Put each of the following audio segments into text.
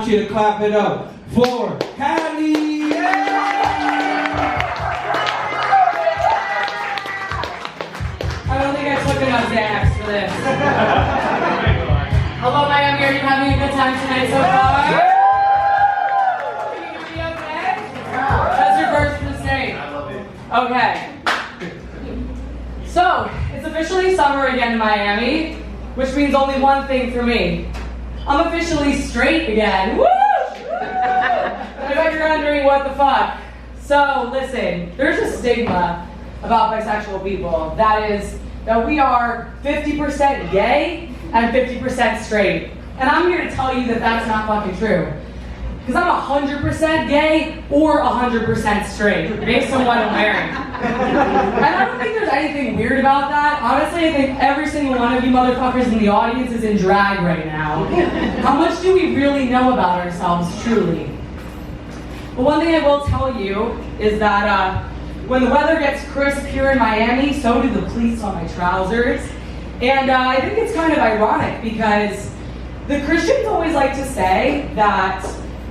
I want you to clap it up for Hallie. I don't think I took enough Xanax for this. Hello, Miami. Are you having a good time tonight so far? Can you hear me okay? That's your verse for the stage. I love it. Okay. So, it's officially summer again in Miami, which means only one thing for me. I'm officially straight again. Woo! I bet you're wondering what the fuck. So, listen, there's a stigma about bisexual people. That is, that we are 50% gay and 50% straight. And I'm here to tell you that that's not fucking true. Because I'm 100% gay or 100% straight, based on what I'm wearing. And I don't think there's anything weird about that. Honestly, I think every single one of you motherfuckers in the audience is in drag right now. How much do we really know about ourselves, truly? But one thing I will tell you is that when the weather gets crisp here in Miami, so do the pleats on my trousers. And I think it's kind of ironic because the Christians always like to say that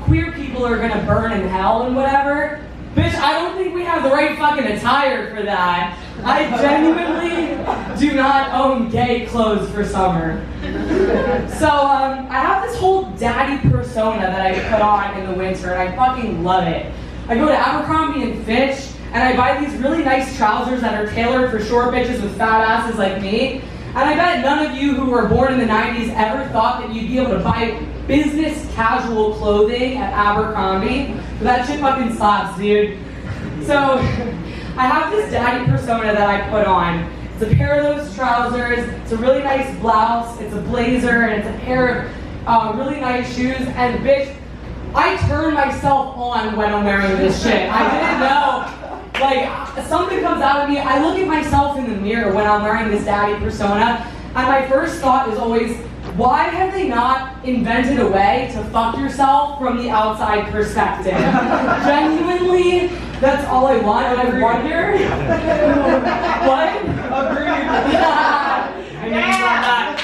queer people are gonna burn in hell and whatever. Bitch, I don't think we have the right fucking attire for that. I genuinely do not own gay clothes for summer. So I have this whole daddy persona that I put on in the winter and I fucking love it. I go to Abercrombie and Fitch and I buy these really nice trousers that are tailored for short bitches with fat asses like me. And I bet none of you who were born in the 90s ever thought that you'd be able to buy business casual clothing at Abercrombie. But that shit fucking slaps, dude. So, I have this daddy persona that I put on. It's a pair of those trousers, it's a really nice blouse, it's a blazer, and it's a pair of really nice shoes. And bitch, I turn myself on when I'm wearing this shit. I didn't know. Like, something comes out of me, I look at myself in the mirror when I'm wearing this daddy persona, and my first thought is always, why have they not invented a way to fuck yourself from the outside perspective? Genuinely, that's all I want, and I wonder... What? Agreed. I mean, that.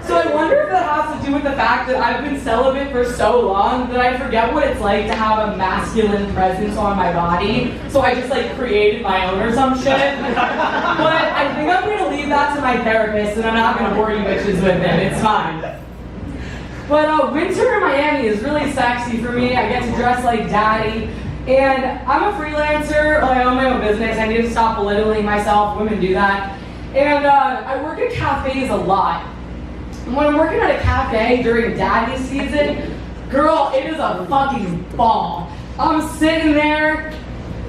So I wonder if that has to do with the fact that I've been celibate for so long that I forget what it's like to have a masculine presence on my body. So I just like created my own or some shit. But I think I'm gonna leave that to my therapist and I'm not gonna bore you bitches with it. It's fine. But winter in Miami is really sexy for me. I get to dress like daddy. And I'm a freelancer, I own my own business. I need to stop belittling myself. Women do that. And I work at cafes a lot. And when I'm working at a cafe during daddy season, girl, it is a fucking ball. I'm sitting there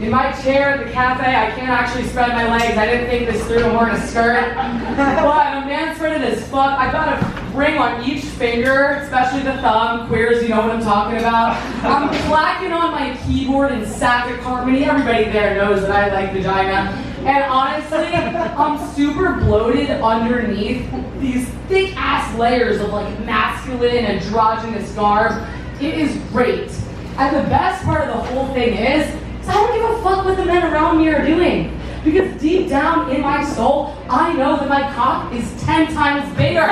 in my chair at the cafe. I can't actually spread my legs. I didn't think this through. I'm wearing a skirt. But I'm man-spreaded as fuck. I've got a ring on each finger, especially the thumb. Queers, you know what I'm talking about. I'm clacking on my keyboard in saccharine harmony. Everybody there knows that I like vagina. And honestly, I'm super bloated underneath these thick-ass layers of like masculine, androgynous garb. It is great. And the best part of the whole thing is I don't give a fuck what the men around me are doing. Because deep down in my soul, I know that my cock is 10 times bigger.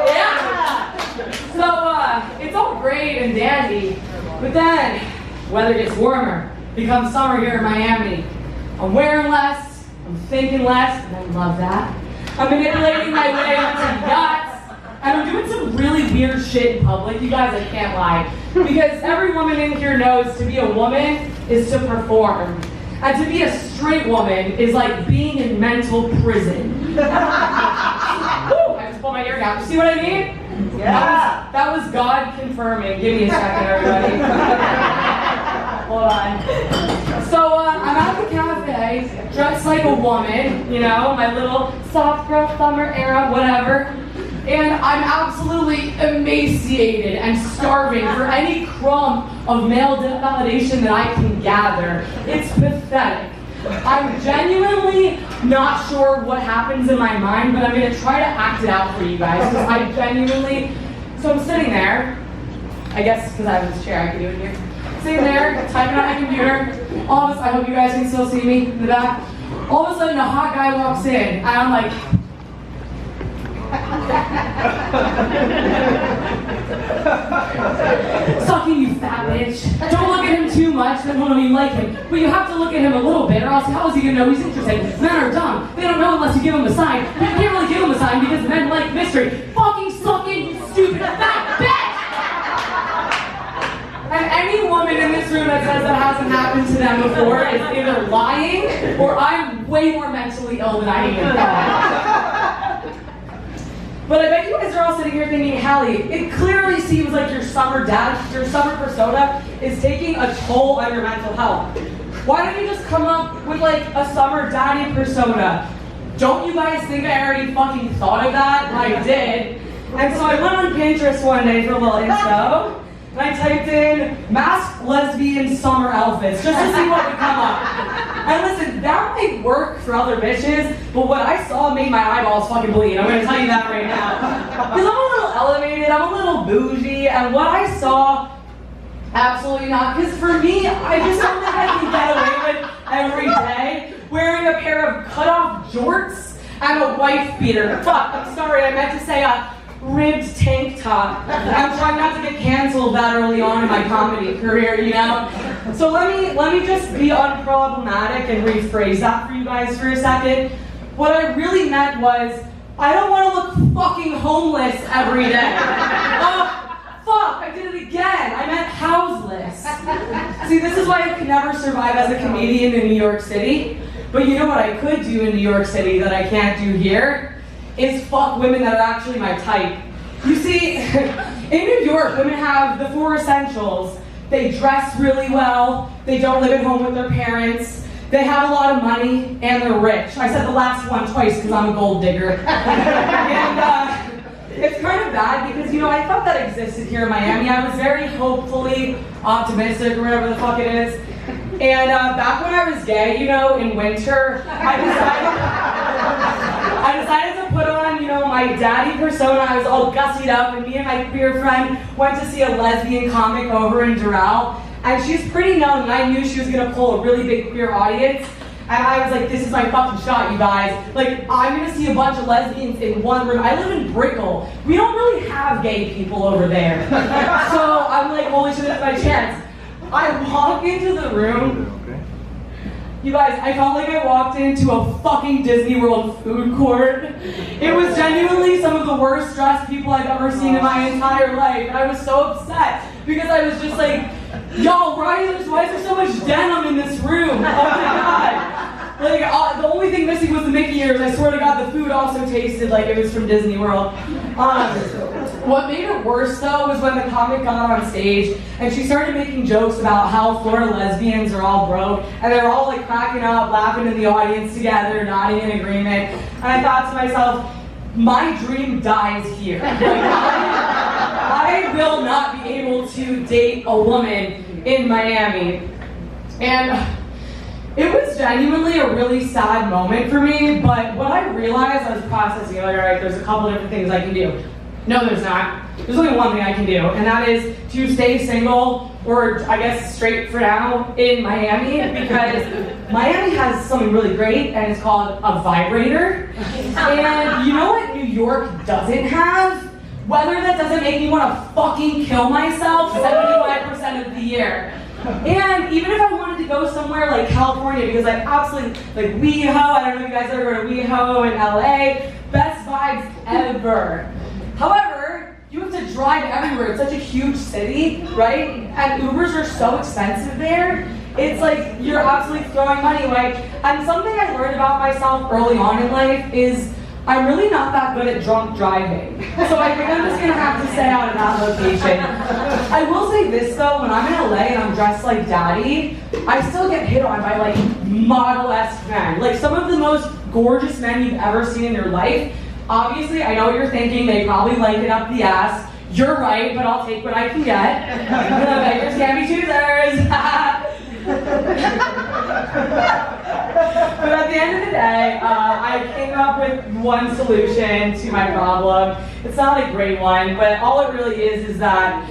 Yeah. So it's all great and dandy, but then weather gets warmer. Becomes summer here in Miami. I'm wearing less, I'm thinking less, and I love that. I'm manipulating my way onto yachts, and I'm doing some really weird shit in public. You guys, I can't lie. Because every woman in here knows to be a woman is to perform. And to be a straight woman is like being in mental prison. Woo! I just pulled my ear down. You see what I mean? Yeah. That was God confirming. Give me a second, everybody. Hold on. So I'm at the cafe, dressed like a woman, you know, my little soft girl summer era, whatever. And I'm absolutely emaciated and starving for any crumb of male validation that I can gather. It's pathetic. I'm genuinely not sure what happens in my mind, but I'm going to try to act it out for you guys, because I genuinely... So I'm sitting there, I guess because I have this chair, I can do it here. Sitting there, typing on my computer. All of a sudden, I hope you guys can still see me in the back. All of a sudden, a hot guy walks in, and I'm like, Sucking, you fat bitch. Don't look at him too much, then won't even like him. But you have to look at him a little bit, or else how is he gonna know he's interested? Men are dumb. They don't know unless you give them a sign. But you can't really give them a sign because men like mystery. Fucking sucking, you stupid fat bitch! And any woman in this room that says that hasn't happened to them before is either lying or I'm way more mentally ill than I even thought. But I bet you guys are all sitting here thinking, Hallie, it clearly seems like your summer persona is taking a toll on your mental health. Why don't you just come up with like a summer daddy persona? Don't you guys think I already fucking thought of that? I did. And so I went on Pinterest one day for a little info. And I typed in masked lesbian summer outfits just to see what would come up. And listen, that might work for other bitches, but what I saw made my eyeballs fucking bleed. I'm gonna tell you that right now. Because I'm a little elevated, I'm a little bougie, and what I saw, absolutely not. Because for me, I just don't think I can get away with every day wearing a pair of cut-off jorts and a wife beater. Fuck, I'm sorry, I meant to say a ribbed tank top. I'm trying not to get canceled that early on in my comedy career, you know? So let me just be unproblematic and rephrase that for you guys for a second. What I really meant was, I don't want to look fucking homeless every day. Oh, fuck, I did it again. I meant houseless. See, this is why I could never survive as a comedian in New York City. But you know what I could do in New York City that I can't do here? Is fuck women that are actually my type. You see, in New York, women have the 4 essentials. They dress really well, they don't live at home with their parents, they have a lot of money, and they're rich. I said the last one twice because I'm a gold digger. And it's kind of bad because, you know, I thought that existed here in Miami. I was very hopefully optimistic or whatever the fuck it is. And back when I was gay, you know, in winter, I decided to put on, you know, my daddy persona. I was all gussied up, and me and my queer friend went to see a lesbian comic over in Doral. And she's pretty known, and I knew she was gonna pull a really big queer audience. And I was like, this is my fucking shot, you guys. Like, I'm gonna see a bunch of lesbians in one room. I live in Brickell. We don't really have gay people over there. So I'm like, holy shit, it's my chance. I walk into the room. You guys, I felt like I walked into a fucking Disney World food court. It was genuinely some of the worst dressed people I've ever seen in my entire life. And I was so upset because I was just like, y'all, why is there so much denim in this room? Oh my God. Like, the only thing missing was the Mickey ears. I swear to God, the food also tasted like it was from Disney World. What made it worse, though, was when the comic got on stage and she started making jokes about how Florida lesbians are all broke, and they were all like cracking up, laughing in the audience together, nodding in agreement. And I thought to myself, my dream dies here. Like, I will not be able to date a woman in Miami. And it was genuinely a really sad moment for me, but what I realized, I was processing, like, all right, there's a couple different things I can do. No, there's not. There's only one thing I can do, and that is to stay single, or I guess straight for now, in Miami, because Miami has something really great, and it's called a vibrator. And you know what New York doesn't have? Weather that doesn't make me want to fucking kill myself 75% of the year. And even if I wanted to go somewhere like California, because I absolutely, like WeHo, I don't know if you guys ever go to WeHo in LA, best vibes ever. However, you have to drive everywhere. It's such a huge city, right? And Ubers are so expensive there. It's like you're absolutely throwing money away. And something I learned about myself early on in life is I'm really not that good at drunk driving. So I think I'm just gonna have to stay out of that location. I will say this though, when I'm in LA and I'm dressed like daddy, I still get hit on by like model-esque men. Like some of the most gorgeous men you've ever seen in your life. Obviously, I know what you're thinking, they probably like it up the ass. You're right, but I'll take what I can get. The beggars can't be choosers. But at the end of the day, I came up with one solution to my problem. It's not a great one, but all it really is that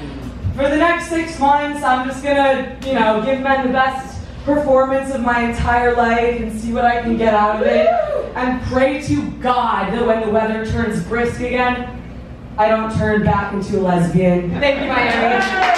for the next 6 months, I'm just gonna, you know, give men the best performance of my entire life and see what I can get out of it. And pray to God that when the weather turns brisk again, I don't turn back into a lesbian. Thank you, Miami.